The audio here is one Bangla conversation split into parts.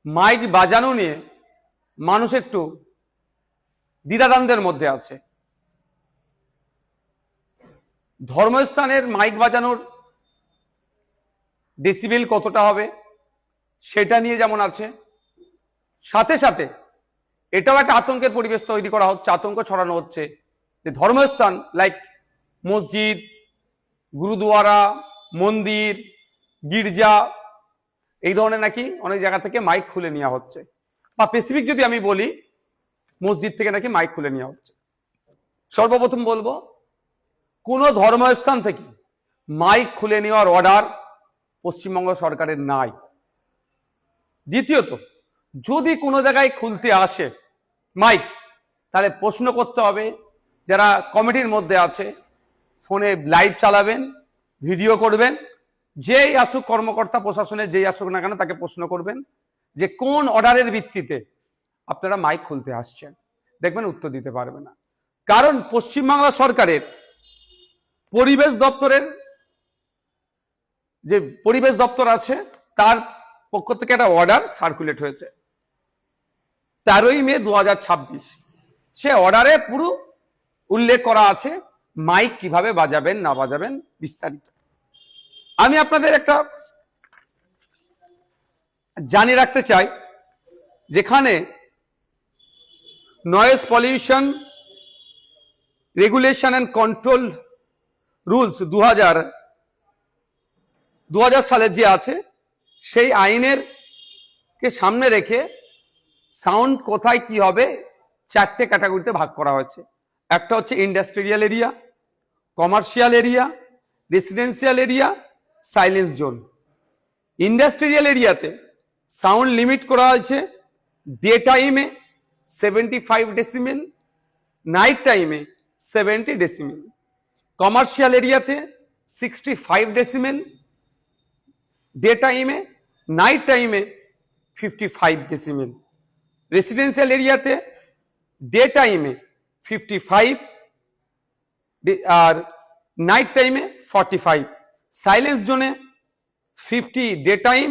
মাইক বাজানো নিয়ে মানুষ একটু দ্বিধাদ্বন্দ্বের মধ্যে আছে। ধর্মস্থানের মাইক বাজানোর ডেসিবেল কতটা হবে সেটা নিয়ে যেমন আছে, সাথে সাথে এটাও একটা আতঙ্কের পরিবেশ তৈরি করা হচ্ছে, আতঙ্ক ছড়ানো হচ্ছে যে ধর্মস্থান লাইক মসজিদ, গুরুদুয়ারা, মন্দির, গির্জা এই ধরনের নাকি অনেক জায়গা থেকে মাইক খুলে নেওয়া হচ্ছে, বা স্পেসিফিক যদি আমি বলি মসজিদ থেকে নাকি মাইক খুলে নেওয়া হচ্ছে। সর্বপ্রথম বলবো কোন ধর্মস্থান থেকে মাইক খুলে নেওয়ার অর্ডার পশ্চিমবঙ্গ সরকারের নাই। দ্বিতীয়ত, যদি কোনো জায়গায় খুলতে আসে মাইক, তাহলে প্রশ্ন করতে হবে যারা কমিটির মধ্যে আছে, ফোনে লাইভ চালাবেন, ভিডিও করবেন, যেই আসুক কর্মকর্তা প্রশাসনে যেই আসুক না কেন তাকে প্রশ্ন করবেন যে কোন অর্ডারের ভিত্তিতে আপনারা মাইক খুলতে আসছেন। দেখবেন উত্তর দিতে পারবে না, কারণ পশ্চিমবাংলা সরকারের পরিবেশ দপ্তরের যে পরিবেশ দপ্তর আছে তার পক্ষ থেকে একটা অর্ডার সার্কুলেট হয়েছে 13ই মে 2026। সে অর্ডারে পুরো উল্লেখ করা আছে মাইক কিভাবে বাজাবেন না বাজাবেন বিস্তারিত। আমি আপনাদের একটা জানিয়ে রাখতে চাই, যেখানে noise pollution regulation and control rules 2000 সালের যে আছে সেই আইনের কে সামনে রেখে সাউন্ড কোথায় কি হবে 4টে ক্যাটাগরিতে ভাগ করা হয়েছে। একটা হচ্ছে industrial area, commercial area, residential area, silence zone. Industrial এরিয়াতে সাউন্ড লিমিট করা হয়েছে ডে টাইমে 75 ডেসিমেল, নাইট টাইমে 70 ডেসিমেল। কমার্শিয়াল এরিয়াতে 65 ডেসিমেল, ডে টাইমে, নাইট টাইমে 55 ডেসিমেল। রেসিডেন্সিয়াল এরিয়াতে ডে টাইমে 55 আর নাইট টাইমে 45। সাইলেন্স জোনে 50 ডে টাইম,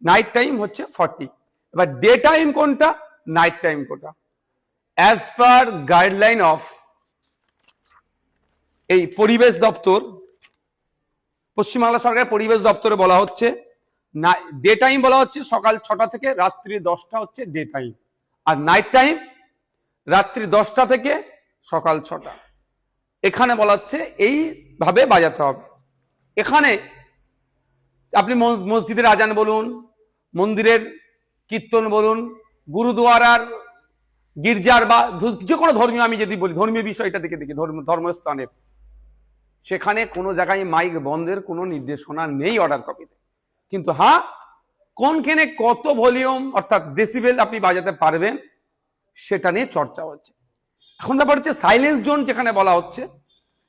নাইট টাইম হচ্ছে 40। এবার ডে টাইম কোনটা, নাইট টাইম কোনটা, অ্যাজ পার গাইডলাইন অফ এই পরিবেশ দপ্তর, পশ্চিমবাংলা সরকারের পরিবেশ দপ্তরে বলা হচ্ছে ডে টাইম বলা হচ্ছে সকাল 6টা থেকে রাত্রি 10টা হচ্ছে ডে টাইম, আর নাইট টাইম রাত্রি 10টা থেকে সকাল 6টা। এখানে বলা হচ্ছে এইভাবে বাজাতে হবে। এখানে আপনি মসজিদের আজান বলুন, মন্দিরের কীর্তন বলুন, গুরুদুয়ারার, গির্জার বা যে কোনো ধর্মীয়, আমি যদি বলি ধর্মীয় বিষয়টা দেখে দেখি ধর্মস্থানের, সেখানে কোনো জায়গায় মাইক বন্ধের কোনো নির্দেশনা নেই অর্ডার কপিতে। কিন্তু হ্যাঁ, কোনখানে কত ভলিউম অর্থাৎ ডেসিবেল আপনি বাজাতে পারবেন সেটা নিয়ে চর্চা হচ্ছে। এখন ব্যাপার হচ্ছে সাইলেন্স জোন যেখানে বলা হচ্ছে,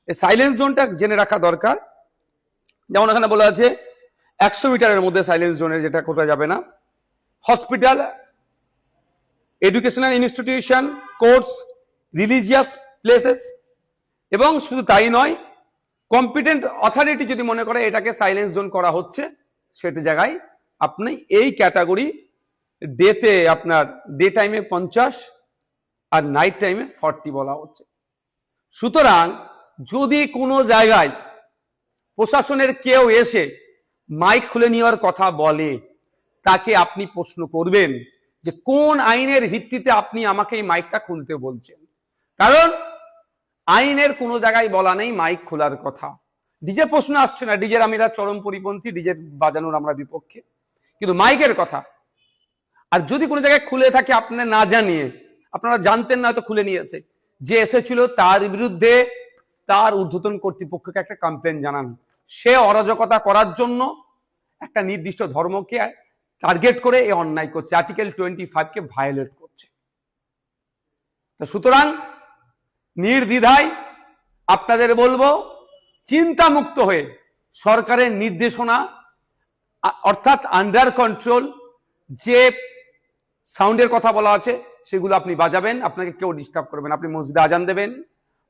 এই সাইলেন্স জোনটা জেনে রাখা দরকার। যেমন এখানে বলা আছে 100 মিটারের মধ্যে সাইলেন্স জোনের, যেটা কোথাও যাবে না। Hospital, educational institution, courts, religious places, এবং শুধু তাই নয়, কম্পিটেন্ট অথরিটি যদি মনে করে এটাকে সাইলেন্স জোন করা হচ্ছে, সেটা জায়গায় আপনি এই ক্যাটাগরি ডেতে আপনার ডে টাইমে 50 আর নাইট টাইমে 40 বলা হচ্ছে। সুতরাং যদি কোনো জায়গায় প্রশাসনের কেউ এসে মাইক খুলে নেওয়ার কথা বলে, তাকে আপনি প্রশ্ন করবেন যে কোন আইনের ভিত্তিতে আপনি আমাকে এই মাইকটা খুলতে বলছেন। কারণ আইনের কোনো জায়গায় বলা নেই মাইক খোলার কথা। ডিজে প্রশ্ন আসছে না, ডিজের আমিরা চরম পরিপন্থী, ডিজে বাজানোর আমরা বিপক্ষে, কিন্তু মাইকের কথা। আর যদি কোনো জায়গায় খুলে থাকে আপনার না জানিয়ে, আপনারা জানতেন না হয়তো খুলে নিয়েছে, যে এসেছিল তার বিরুদ্ধে তার ঊর্ধ্বতন কর্তৃপক্ষকে একটা কমপ্লেন জানান। সে অরাজকতা করার জন্য একটা নির্দিষ্ট ধর্মকে টার্গেট করে এই অন্যায় করছে, আর্টিকেল 25 ভায়োলেট করছে। সুতরাং নির্দ্বিধায় আপনাদের বলবো, চিন্তামুক্ত হয়ে সরকারের নির্দেশনা অর্থাৎ আন্ডার কন্ট্রোল যে সাউন্ডের কথা বলা আছে সেগুলো আপনি বাজাবেন, আপনাকে কেউ ডিস্টার্ব করবেন। আপনি মসজিদে আজান দেবেন,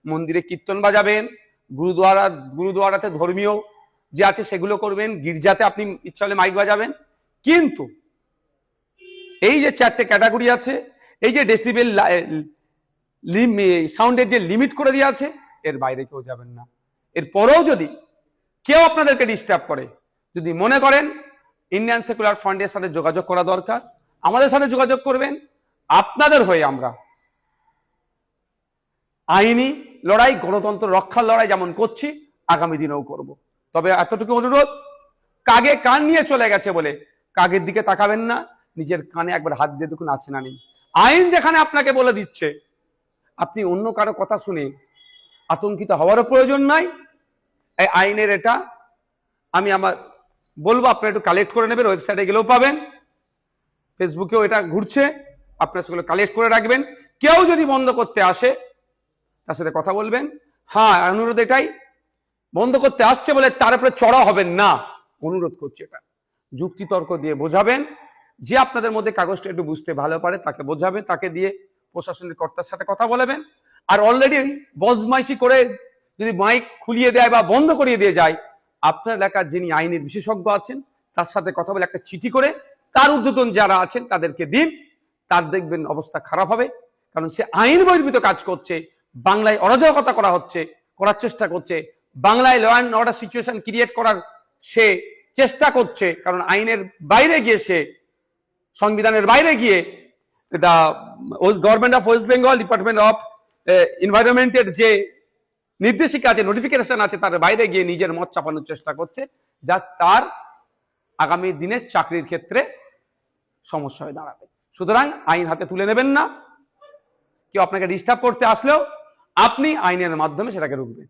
মন্দিরে কীর্তন বাজাবেন, গুরুদুয়ারাতে ধর্মীয় যে আছে সেগুলো করবেন, গির্জাতে আপনি ইচ্ছা হলে মাইক বাজাবেন। কিন্তু এই যে 4টে ক্যাটাগরি আছে, এই যে ডেসিবেল সাউন্ডের যে লিমিট করে দেওয়া আছে, এর বাইরে কেউ যাবেন না। এরপরেও যদি কেউ আপনাদেরকে ডিস্টার্ব করে, যদি মনে করেন ইন্ডিয়ান সেকুলার ফ্রন্টের সাথে যোগাযোগ করা দরকার, আমাদের সাথে যোগাযোগ করবেন। আপনাদের হয়ে আমরা আইনি লড়াই, গণতন্ত্র রক্ষার লড়াই যেমন করছি, আগামী দিনেও করব। তবে এতটুকু অনুরোধ, কাগে কান নিয়ে চলে গেছে বলে কাগের দিকে তাকাবেন না, নিজের কানে একবার হাত দিয়ে দেখুন আছে না নেই। আইন যেখানে আপনাকে বলে দিচ্ছে, আপনি অন্য কারো কথা শুনে আতঙ্কিত হওয়ারও প্রয়োজন নাই। এই আইনের এটা আমি আমার বলবো, আপনারা একটু কালেক্ট করে নেবেন, ওয়েবসাইটে গেলেও পাবেন, ফেসবুকেও এটা ঘুরছে, আপনারা সেগুলো কালেক্ট করে রাখবেন। কেউ যদি বন্ধ করতে আসে, তার সাথে কথা বলবেন। হ্যাঁ, অনুরোধ এটাই, বন্ধ করতে আসছে বলে তার উপরে চড়া হবেন না, অনুরোধ করছি। এটা যুক্তিতর্ক দিয়ে বোঝাবেন। যে আপনাদের মধ্যে কাগজটা একটু বুঝতে ভালো পারে তাকে বোঝাবেন, তাকে দিয়ে প্রশাসনের কর্তার সাথে কথা বলাবেন। আর অলরেডি বদমাইশি করে যদি মাইক খুলিয়ে দেয় বা বন্ধ করিয়ে দিয়ে যায়, আপনার এলাকার যিনি আইনের বিশেষজ্ঞ আছেন তার সাথে কথা বলে একটা চিঠি করে তার ঊর্ধ্বতন যারা আছেন তাদেরকে দিন। তার দেখবেন অবস্থা খারাপ হবে, কারণ সে আইন বহির্ভূত কাজ করছে, বাংলায় অরাজকতা করার চেষ্টা করছে, বাংলায় law and order situation create করার সে চেষ্টা করছে। কারণ আইনের বাইরে গিয়ে সে, সংবিধানের বাইরে গিয়ে the government of West Bengal department of এনভায়রনমেন্টের যে নির্দেশিকা আছে, নোটিফিকেশন আছে, তার বাইরে গিয়ে নিজের মত চাপানোর চেষ্টা করছে, যা তার আগামী দিনের চাকরির ক্ষেত্রে সমস্যা হয়ে দাঁড়াবে। সুতরাং আইন হাতে তুলে নেবেন না। কেউ আপনাকে ডিস্টার্ব করতে আসলেও আপনি আইনের মাধ্যমে সেটাকে রুখবেন।